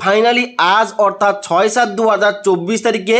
Finally আজ অর্থাৎ 6/7/2024 তারিখে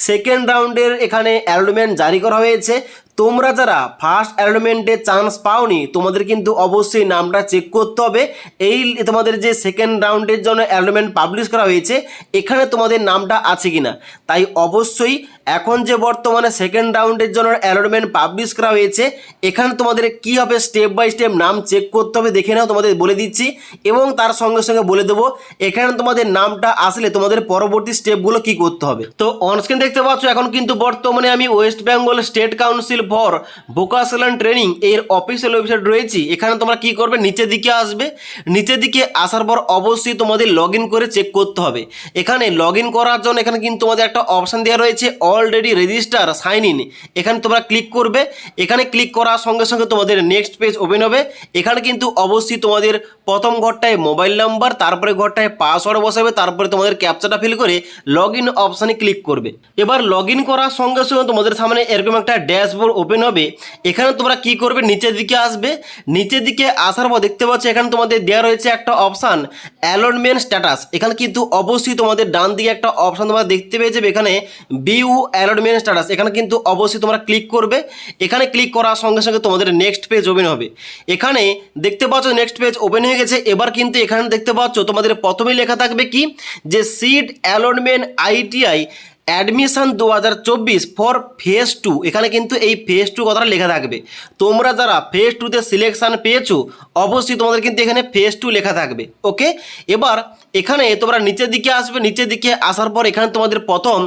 সেকেন্ড রাউন্ডের এখানে অ্যালটমেন্ট জারি করা হয়েছে। তোমরা যারা ফার্স্ট অ্যালটমেন্টে চান্স পাওনি তোমাদের কিন্তু অবশ্যই নামটা চেক করতে হবে। এই তোমাদের যে সেকেন্ড রাউন্ডের জন্য অ্যালটমেন্ট পাবলিশ করা হয়েছে এখানে তোমাদের নামটা আছে কিনা, তাই অবশ্যই এখন যে বর্তমানে সেকেন্ড রাউন্ডের জন্য অ্যালটমেন্ট পাবলিশ করা হয়েছে এখানে তোমাদের কী হবে স্টেপ বাই স্টেপ নাম চেক করতে হবে দেখে নাও, তোমাদের বলে দিচ্ছি এবং তার সঙ্গে সঙ্গে বলে দেবো এখানে তোমাদের নামটা আসলে তোমাদের পরবর্তী স্টেপগুলো কি করতে হবে। তো অনস্ক্রিন দেখতে পাচ্ছ এখন কিন্তু বর্তমানে আমি West Bengal state council for vocational training এর অফিসিয়াল ওয়েবসাইট রয়েছি। এখানে তোমরা কি করবে নিচের দিকে আসবে, নিচের দিকে আসার পর অবশ্যই তোমাদের লগ ইন করে চেক করতে হবে। এখানে লগ ইন করার জন্য এখানে কিন্তু তোমাদের একটা অপশান দেওয়া রয়েছে অলরেডি রেজিস্টার সাইন ইন, এখানে তোমরা ক্লিক করবে। এখানে ক্লিক করার সঙ্গে সঙ্গে তোমাদের নেক্সট পেজ ওপেন হবে। এখানে কিন্তু অবশ্যই তোমাদের প্রথম ঘরটায় মোবাইল নাম্বার, তারপরে ঘরটায় পাসওয়ার্ড বসাবে, তারপরে তোমাদের ক্যাপচাটা ফিল করে লগ ইন অপশানে ক্লিক করবে। এবার লগ ইন করার সঙ্গে সঙ্গে তোমাদের সামনে এরকম একটা ড্যাশবোর্ড ওপেন হবে। এখানে তোমরা কি করবে নিচের দিকে আসবে, নিচের দিকে আসার পর দেখতে পাচ্ছ এখানে তোমাদের দেওয়া রয়েছে একটা অপশান অ্যালটমেন্ট স্ট্যাটাস। এখানে কিন্তু অবশ্যই তোমাদের ডান দিকে একটা অপশান তোমরা দেখতে পেয়ে যাবে এখানে ভিউ অ্যালটমেন্ট স্ট্যাটাস, এখানে কিন্তু অবশ্যই তোমরা ক্লিক করবে। এখানে ক্লিক করার সঙ্গে সঙ্গে তোমাদের নেক্সট পেজ ওপেন হবে। এখানে দেখতে পাচ্ছ নেক্সট পেজ ওপেন হয়ে গেছে। এবার কিন্তু এখানে দেখতে পাচ্ছ তোমাদের প্রথমেই লেখা থাকবে কি যে seat allotment ITI admission 2024 for phase 2, এখানে কিন্তু এই ফেজ 2 কথাটা লেখা থাকবে। তোমরা যারা ফেজ 2তে সিলেকশান পেয়েছো অবশ্যই তোমাদের কিন্তু এখানে ফেজ 2 লেখা থাকবে। ওকে, এবার এখানে তোমরা নিচের দিকে আসবে, নিচের দিকে আসার পর এখানে তোমাদের প্রথম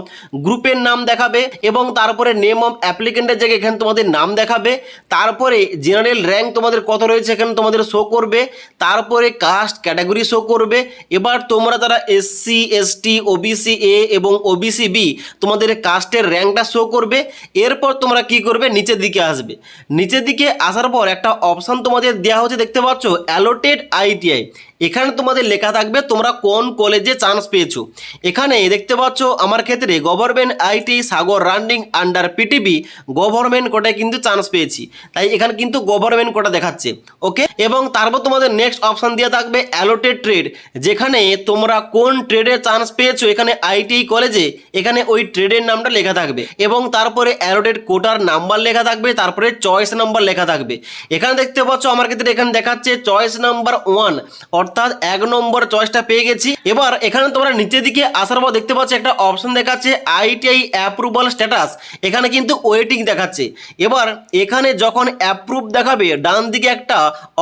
গ্রুপের নাম দেখাবে এবং তারপরে নেম অফ অ্যাপ্লিকেন্টের জায়গায় এখানে তোমাদের নাম দেখাবে। তারপরে জেনারেল র্যাঙ্ক তোমাদের কত রয়েছে এখানে তোমাদের শো করবে, তারপরে কাস্ট ক্যাটাগরি শো করবে। এবার তোমরা যারা এসসি এসটি ওবিসি এ এবং ওবিসি বি তোমাদের কাস্টের র্যাঙ্কটা শো করবে। এরপর তোমরা কি করবে নিচের দিকে আসবে, নিচের দিকে আসার পর একটা অপশান তোমাদের দেওয়া হচ্ছে দেখতে পাচ্ছ অ্যালোটেড আইটিআই, এখানে তোমাদের লেখা থাকবে তোমরা কোন কলেজে চান্স পেয়েছো। এখানে দেখতে পাচ্ছ আমার ক্ষেত্রে government IT Sagar running under PTB government কোটায় কিন্তু চান্স পেয়েছি, তাই এখানে কিন্তু গভর্নমেন্ট কোটা দেখাচ্ছে। ওকে, এবং তারপর তোমাদের নেক্সট অপশান দেওয়া থাকবে অ্যালোটেড ট্রেড, যেখানে তোমরা কোন ট্রেডে চান্স পেয়েছো এখানে আইটিআই কলেজে এখানে ওই ট্রেডের নামটা লেখা থাকবে এবং তারপরে অ্যালোটেড কোটার নাম্বার লেখা থাকবে, তারপরে চয়েস নাম্বার লেখা থাকবে। এখানে দেখতে পাচ্ছ আমার ক্ষেত্রে এখানে দেখাচ্ছে চয়েস নাম্বার 1, অর্থাৎ 1 নম্বর চয়েসটা পেয়ে গেছি। এবার এখানে তোমরা নিচের দিকে আসার পর দেখতে পাচ্ছ একটা অপশন দেখাচ্ছে আইটিআই অ্যাপ্রুভাল স্ট্যাটাস, এখানে কিন্তু ওয়েটিং দেখাচ্ছে। এবার এখানে যখন অ্যাপ্রুভ দেখাবে ডান দিকে একটা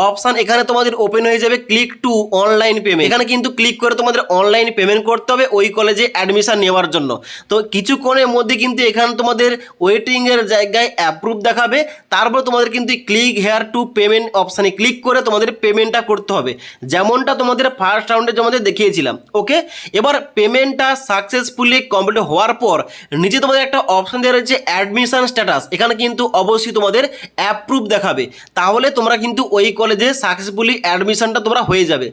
অপশন এখানে তোমাদের ওপেন হয়ে যাবে ক্লিক টু অনলাইন পেমেন্ট, এখানে কিন্তু ক্লিক করে তোমাদের অনলাইন পেমেন্ট করতে হবে ওই কলেজে অ্যাডমিশন নেওয়ার জন্য। তো কিছুক্ষণের মধ্যে কিন্তু এখানে তোমাদের ওয়েটিং এর জায়গায় অ্যাপ্রুভ দেখাবে, তারপর তোমাদের কিন্তু ক্লিক হেয়ার টু পেমেন্ট অপশানে ক্লিক করে তোমাদের পেমেন্টটা করতে হবে, যেমনটা তোমাদের ফার্স্ট রাউন্ডে তোমাদের দেখিয়েছিলাম। ওকে, এবার পেমেন্টটা সাকসেসফুলি কমপ্লিট হওয়ার পর নিচে তোমাদের একটা অপশন দেওয়া রয়েছে অ্যাডমিশন স্ট্যাটাস, এখানে কিন্তু অবশ্যই তোমাদের অ্যাপ্রুভ দেখাবে, তাহলে তোমরা কিন্তু ওই কলেজে সাকসেসফুলি অ্যাডমিশনটা তোমরা হয়ে যাবে।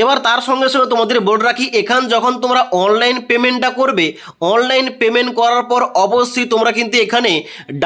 এবার তার সঙ্গে সঙ্গে তোমাদের বলে রাখি এখান যখন তোমরা অনলাইন পেমেন্টটা করবে, অনলাইন পেমেন্ট করার পর অবশ্যই তোমরা কিন্তু এখানে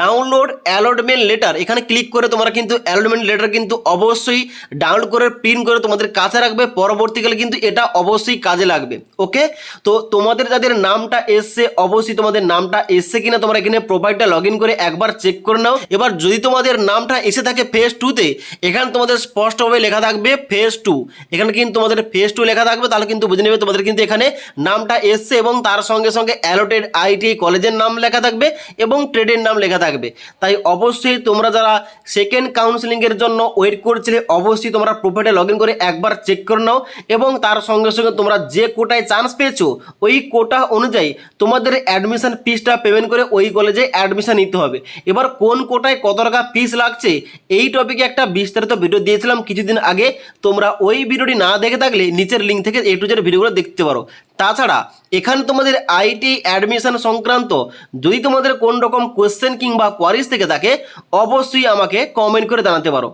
ডাউনলোড অ্যালটমেন্ট লেটার এখানে ক্লিক করে তোমরা কিন্তু অ্যালটমেন্ট লেটার কিন্তু অবশ্যই ডাউনলোড করে প্রিন্ট করে তোমাদের কাছে রাখবে, পরবর্তীকালে কিন্তু এটা অবশ্যই কাজে লাগবে। ওকে, তো তোমাদের যাদের নামটা এসছে অবশ্যই তোমাদের নামটা এসছে কিনা তোমরা এখানে প্রোফাইলটা লগ ইন করে একবার চেক করে নাও। এবার যদি তোমাদের নামটা এসে থাকে ফেজ 2তে এখানে তোমাদের স্পষ্টভাবে লেখা থাকবে ফেজ 2, এখানে কিন্তু তোমাদের ফেজ 2 লেখা থাকবে, তাহলে কিন্তু বুঝে নেবে তোমাদের কিন্তু এখানে নামটা এসছে এবং তার সঙ্গে সঙ্গে অ্যালোটেড আইটিআই কলেজের নাম লেখা থাকবে এবং ট্রেডের নাম লেখা থাকবে। তাই অবশ্যই তোমরা যারা সেকেন্ড কাউন্সিলিংয়ের জন্য ওয়েট করছিলে অবশ্যই তোমরা প্রোফাইলে লগ ইন করে একবার চেক করে নাও এবং তার সঙ্গে সঙ্গে তোমরা যে কোটায় চান্স পেয়েছো ওই কোটা অনুযায়ী তোমাদের অ্যাডমিশন ফিসটা পেমেন্ট করে ওই কলেজে অ্যাডমিশন নিতে হবে। এবার কোন কোটায় কত টাকা ফিস লাগছে এই টপিকে একটা বিস্তারিত ভিডিও দিয়েছিলাম কিছুদিন আগে, তোমরা ওই ভিডিওটি না দেখে থাকলে নিচের লিঙ্ক থেকে A to Z ভিডিওগুলো দেখতে পারো। তাছাড়া এখানে তোমাদের আইটি অ্যাডমিশন সংক্রান্ত যদি তোমাদের কোন রকম কোয়েশ্চেন কিংবা কোয়ারিজ থেকে থাকে অবশ্যই আমাকে কমেন্ট করে জানাতে পারো।